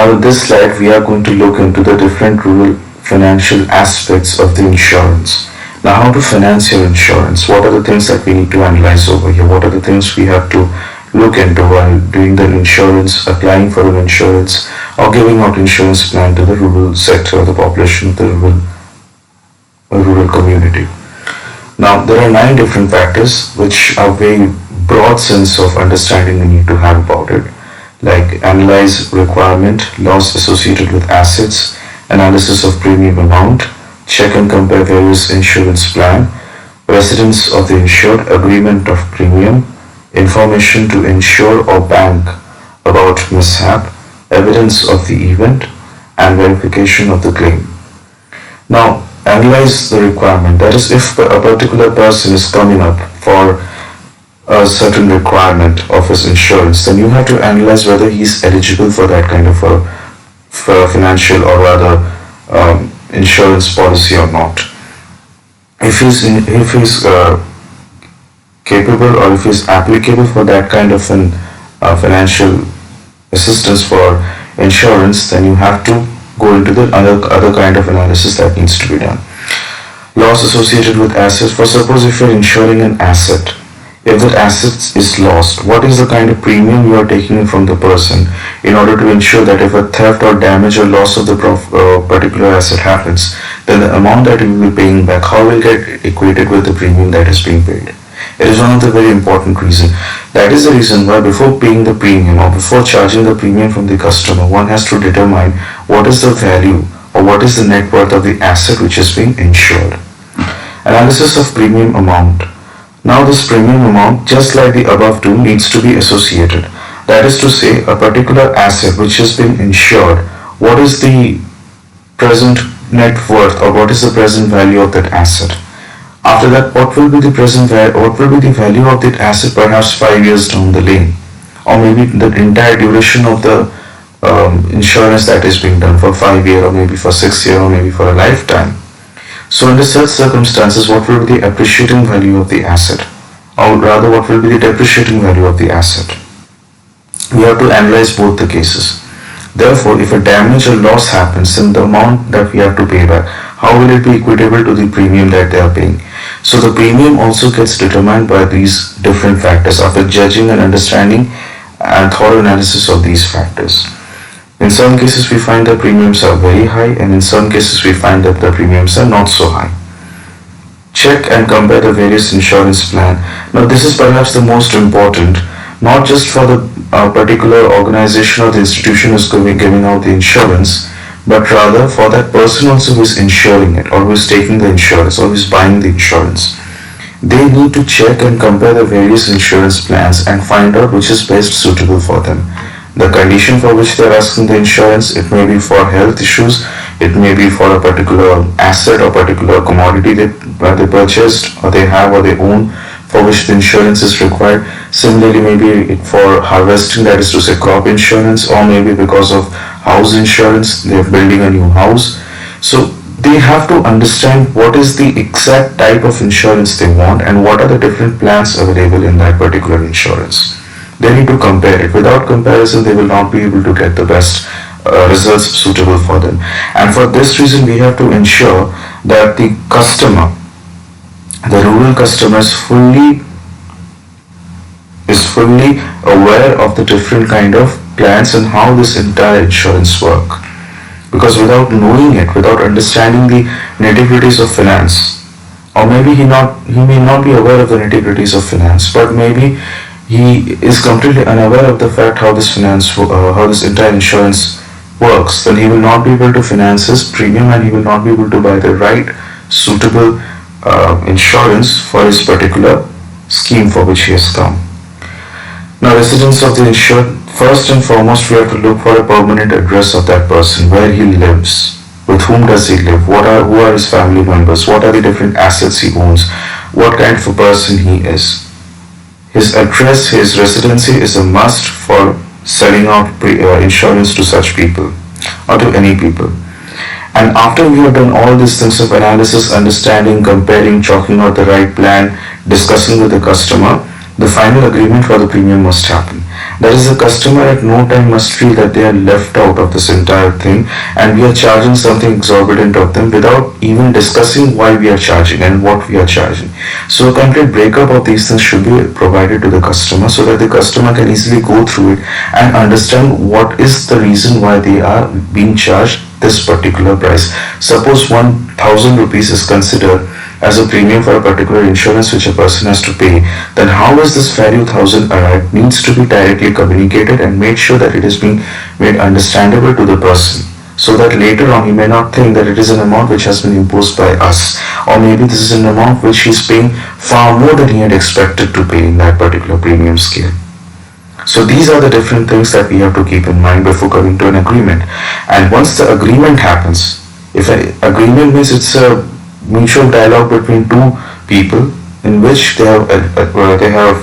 Now in this slide, we are going to look into the different rural financial aspects of the insurance. Now, how to finance your insurance? What are the things that we need to analyze over here? What are the things we have to look into while doing the insurance, applying for an insurance, or giving out insurance plan to the rural sector or the population of the rural community? Now, there are 9 different factors which are very broad sense of understanding we need to have about it, like analyze requirement, loss associated with assets, analysis of premium amount, check and compare various insurance plan, residence of the insured, agreement of premium, information to insure or bank about mishap, evidence of the event, and verification of the claim. Now, analyze the requirement. That is, if a particular person is coming up for a certain requirement of his insurance, then you have to analyze whether he is eligible for that kind of a financial or rather insurance policy or not. If he's capable or if he's applicable for that kind of an financial assistance for insurance, then you have to go into the other kind of analysis that needs to be done. Loss associated with assets. For suppose if you're insuring an asset, if that asset is lost, what is the kind of premium you are taking from the person in order to ensure that if a theft or damage or loss of the particular asset happens, then the amount that you will be paying back, how will get equated with the premium that is being paid? It is one of the very important reasons. That is the reason why before paying the premium or before charging the premium from the customer, one has to determine what is the value or what is the net worth of the asset which is being insured. Analysis of premium amount. Now this premium amount, just like the above two, needs to be associated. That is to say, a particular asset which has been insured, what is the present net worth or what is the present value of that asset? After that, what will be the value of that asset perhaps 5 years down the lane, or maybe the entire duration of the insurance that is being done for 5 years or maybe for 6 years or maybe for a lifetime. So under such circumstances, what will be the appreciating value of the asset, or rather what will be the depreciating value of the asset? We have to analyze both the cases. Therefore, if a damage or loss happens, then the amount that we have to pay back, how will it be equitable to the premium that they are paying? So the premium also gets determined by these different factors after judging and understanding and thorough analysis of these factors. In some cases we find that premiums are very high, and in some cases we find that the premiums are not so high. Check and compare the various insurance plan. Now this is perhaps the most important, not just for the particular organization or the institution who is giving out the insurance, but rather for that person also who is insuring it, or who is taking the insurance, or who is buying the insurance. They need to check and compare the various insurance plans and find out which is best suitable for them. The condition for which they are asking the insurance, it may be for health issues, it may be for a particular asset or particular commodity that they purchased or they have or they own, for which the insurance is required. Similarly, maybe for harvesting, that is to say crop insurance, or maybe because of house insurance, they are building a new house. So they have to understand what is the exact type of insurance they want and what are the different plans available in that particular insurance. They need to compare it. Without comparison, they will not be able to get the best results suitable for them. And for this reason, we have to ensure that the customer, the rural customer is fully aware of the different kind of plans and how this entire insurance work. Because without knowing it, without understanding the nitty-gritties of finance, or maybe he may not be aware of the nitty-gritties of finance, but maybe he is completely unaware of the fact how this entire insurance works, then he will not be able to finance his premium and he will not be able to buy the right suitable insurance for his particular scheme for which he has come. Now, residence of the insured. First and foremost, we have to look for a permanent address of that person, where he lives, with whom does he live, who are his family members, what are the different assets he owns, what kind of a person he is. His address, his residency is a must for selling out insurance to such people or to any people. And after we have done all these things of analysis, understanding, comparing, chalking out the right plan, discussing with the customer, the final agreement for the premium must happen. That is, the customer at no time must feel that they are left out of this entire thing and we are charging something exorbitant of them without even discussing why we are charging and what we are charging. So a complete breakup of these things should be provided to the customer so that the customer can easily go through it and understand what is the reason why they are being charged this particular price. Suppose 1000 rupees is considered as a premium for a particular insurance which a person has to pay, then how is this value 1000 arrived needs to be directly communicated and made sure that it is being made understandable to the person, so that later on he may not think that it is an amount which has been imposed by us, or maybe this is an amount which he is paying far more than he had expected to pay in that particular premium scale. So these are the different things that we have to keep in mind before coming to an agreement. And once the agreement happens, if an agreement means it's a mutual dialogue between two people in which they have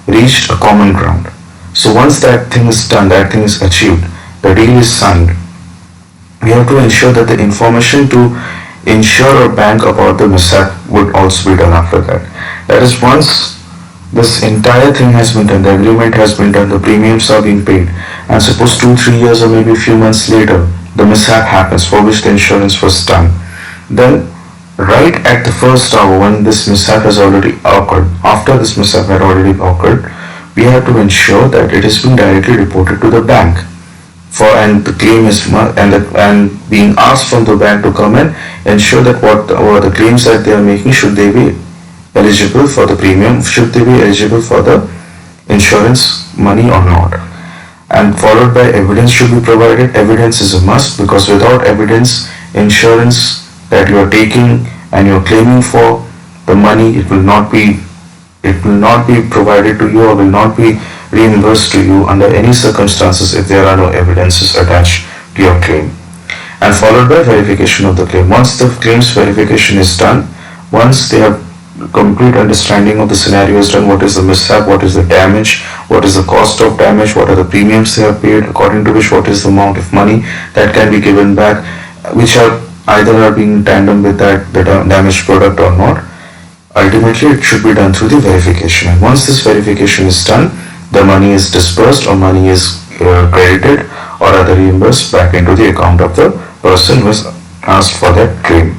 reached a common ground. So once that thing is done, that thing is achieved, the deal is signed, we have to ensure that the information to insure or bank about the mishap would also be done after that. That is, once this entire thing has been done, the agreement has been done, the premiums are being paid, and suppose 2-3 years or maybe a few months later the mishap happens for which the insurance was done, then right at the first hour when this mishap has already occurred, after this mishap had already occurred, we have to ensure that it is being directly reported to the bank for, and the claim is and being asked from the bank to come and ensure that what the claims that they are making, should they be eligible for the premium, should they be eligible for the insurance money or not, and followed by evidence should be provided. Evidence is a must, because without evidence, insurance that you are taking and you are claiming for the money, it will not be provided to you or will not be reimbursed to you under any circumstances if there are no evidences attached to your claim. And followed by verification of the claim. Once the claims verification is done, once they have complete understanding of the scenario is done, what is the mishap, what is the damage, what is the cost of damage, what are the premiums they have paid, according to which what is the amount of money that can be given back, which are either are being in tandem with that the damaged product or not. Ultimately, it should be done through the verification. And once this verification is done, the money is disbursed or money is credited or other reimbursed back into the account of the person who has asked for that claim.